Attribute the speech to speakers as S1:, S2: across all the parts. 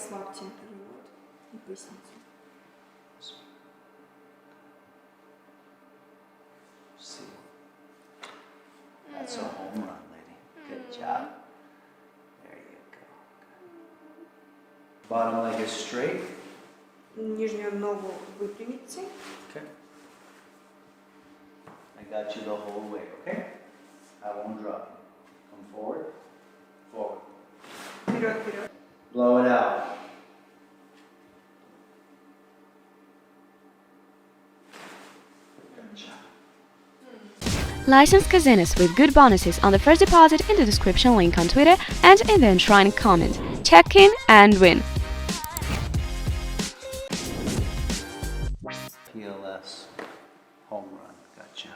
S1: расслабьте живот и поясницу.
S2: See. That's a home run, lady. Good job. There you go. Bottom leg is straight.
S1: Нижнюю ногу выпрямите.
S2: Okay. I got you the whole way, okay? I won't drop you. Come forward. Forward.
S1: Вперед, вперед.
S2: Blow it out. Good job.
S3: License Casinos with good bonuses on the first deposit in the description link on Twitter and in the enshrined comment. Check in and win!
S2: PLS. Home run. Gotcha.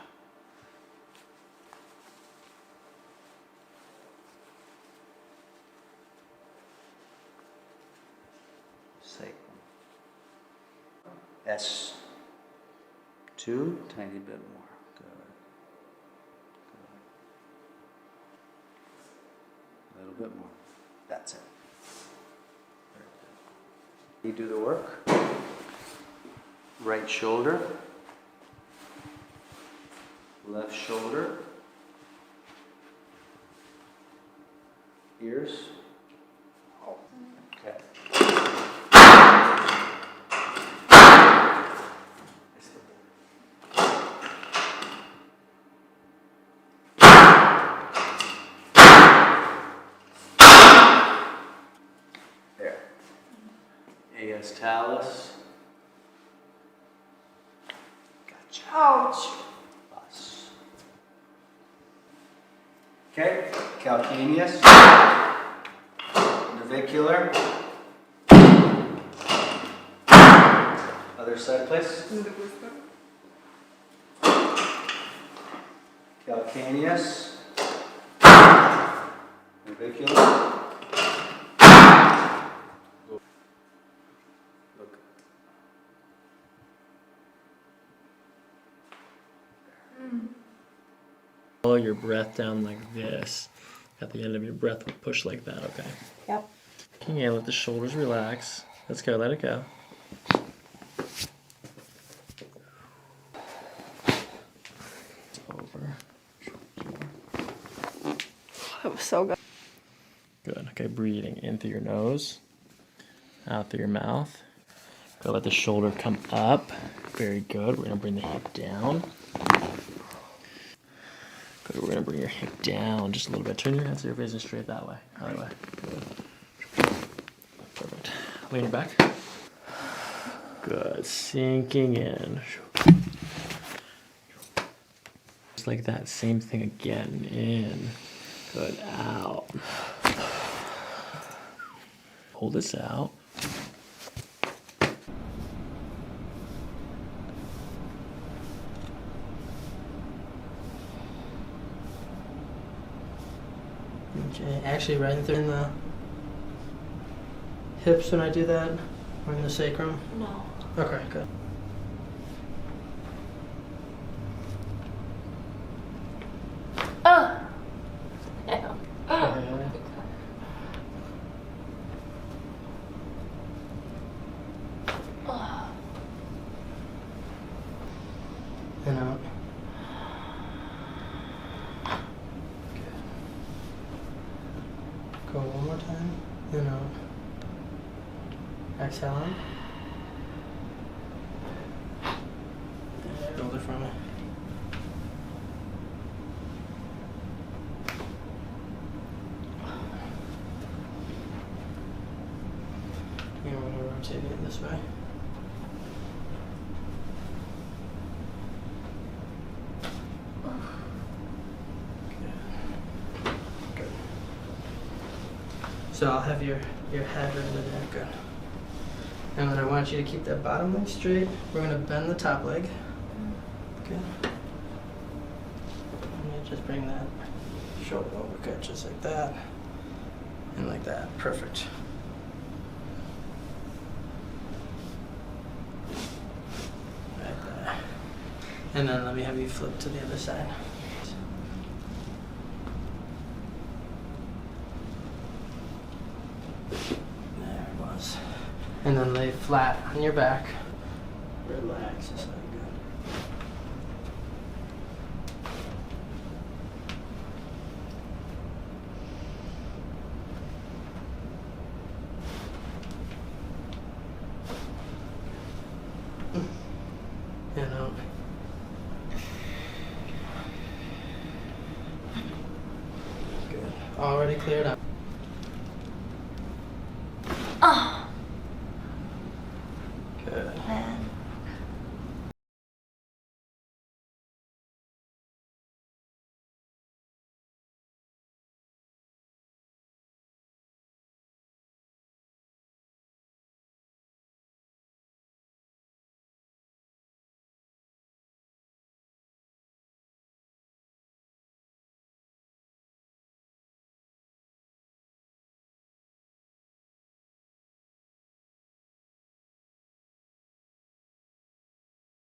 S2: Sacrum. S2. Tiny bit more. Good. Good. A little bit more. That's it. Very good. You do the work. Right shoulder. Left shoulder. Ears. Okay. There. AS talus. Gotcha.
S1: Ouch.
S2: Bus. Okay, calcaneus, navicular. Other side, please.
S1: На другую сторону.
S2: Calcaneus, navicular. Look.
S4: Follow your breath down like this. At the end of your breath, push like that, okay?
S1: Yep.
S4: Okay, let the shoulders relax. Let's go, let it go. It's over.
S1: That was so good.
S4: Good, okay, breathing in through your nose, out through your mouth. Go let the shoulder come up. Very good, we're gonna bring the hip down. Good, we're gonna bring your hip down just a little bit. Turn your head so you're facing straight that way. Other way. Good. Perfect. Lean your back. Good. Sinking in. Just like that. Same thing again. In. Good. Out. Pull this out.
S5: Okay, actually right in the hips when I do that, or in the sacrum?
S1: No.
S5: Okay, good.
S1: Oh.
S5: Okay. And out. Go one more time, and out. Exhale in. Hold it for me. And we're going to rotate it this way. Good. So I'll have your head over there. Good. And then I want you to keep that bottom leg straight. We're going to bend the top leg. Okay. And you just bring that shoulder over, good, just like that. And like that. Perfect. Right there. And then let me have you flip to the other side. There it was. And then lay flat on your back. Relax, just like that. And out. Good. Already cleared up.